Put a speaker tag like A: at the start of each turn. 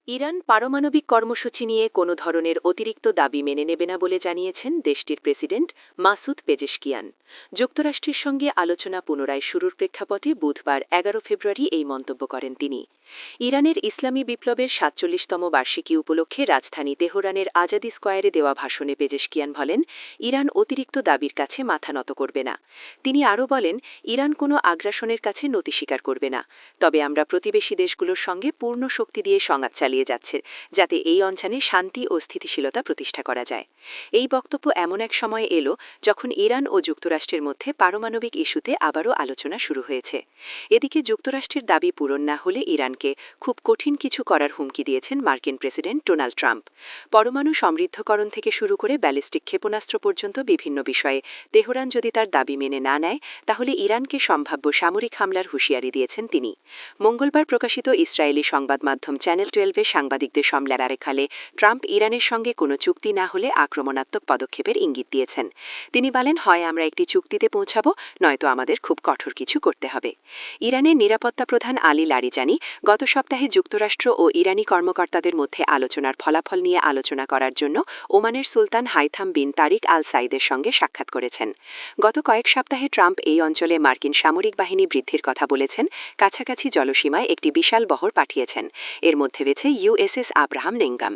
A: Iran পারমাণবিক কর্মসূচি নিয়ে কোনো ধরনের অতিরিক্ত দাবি মেনে নেবে না বলে জানিয়েছেন দেশটির প্রেসিডেন্ট মাসুদ পেজেশকিয়ান। যুক্তরাষ্ট্রের সঙ্গে আলোচনা পুনরায় শুরুর প্রেক্ষাপটে বুধবার 11 ফেব্রুয়ারি এই মন্তব্য করেন তিনি। ইরানের ইসলামী বিপ্লবের ৪৭তম বার্ষিকী উপলক্ষে রাজধানী তেহরানের আজাদি স্কয়ারে দেওয়া ভাষণে পেজেশকিয়ান বলেন, ইরান অতিরিক্ত দাবির কাছে মাথা নত করবে না। তিনি আরও বলেন, ইরান কোনো আগ্রাসনের কাছে নতি স্বীকার করবে না। তবে আমরা প্রতিবেশী দেশগুলোর সঙ্গে পূর্ণ শক্তি দিয়ে সংঘাত চালিয়ে যাচ্ছে, যাতে এই অঞ্চলে শান্তি ও স্থিতিশীলতা প্রতিষ্ঠা করা যায়। এই বক্তব্য এমন এক সময়ে এলো যখন ইরান ও যুক্তরাষ্ট্রের মধ্যে পারমাণবিক ইস্যুতে আবারও আলোচনা শুরু হয়েছে। এদিকে যুক্তরাষ্ট্রের দাবি পূরণ না হলে ইরানকে খুব কঠিন কিছু করার হুমকি দিয়েছেন মার্কিন প্রেসিডেন্ট ডোনাল্ড ট্রাম্প। পরমাণু সমৃদ্ধকরণ থেকে শুরু করে ব্যালিস্টিক ক্ষেপণাস্ত্র পর্যন্ত বিভিন্ন বিষয়ে তেহরান যদি তার দাবি মেনে না নেয়, তাহলে ইরানকে সম্ভাব্য সামরিক হামলার হুঁশিয়ারি দিয়েছেন তিনি। মঙ্গলবার প্রকাশিত ইসরায়েলি সংবাদ মাধ্যম চ্যানেল 12-এ সাংবাদিকদের সামলার আরেখালে ট্রাম্প ইরানের সঙ্গে কোনো চুক্তি না হলে আক্রমণাত্মক পদক্ষেপের ইঙ্গিত দিয়েছেন। তিনি বলেন, হয় আমরা একটি চুক্তিতে পৌঁছাবো, নয়তো আমাদের খুব কঠোর কিছু করতে হবে। ইরানের নিরাপত্তা প্রধান আলী লারিজানি গত সপ্তাহে যুক্তরাষ্ট্র ও ইরানি কর্মকর্তাদের মধ্যে আলোচনার ফলাফল নিয়ে আলোচনা করার জন্য ওমানের সুলতান হাইথাম বিন তারিক আল সাইদের সঙ্গে সাক্ষাৎ করেছেন। গত কয়েক সপ্তাহে ট্রাম্প এই অঞ্চলে মার্কিন সামরিক বাহিনী বৃদ্ধির কথা বলেছেন, কাছাকাছি জলসীমায় একটি বিশাল বহর পাঠিয়েছেন। এর মধ্যে রয়েছে ইউএসএস আব্রাহাম লিঙ্কন।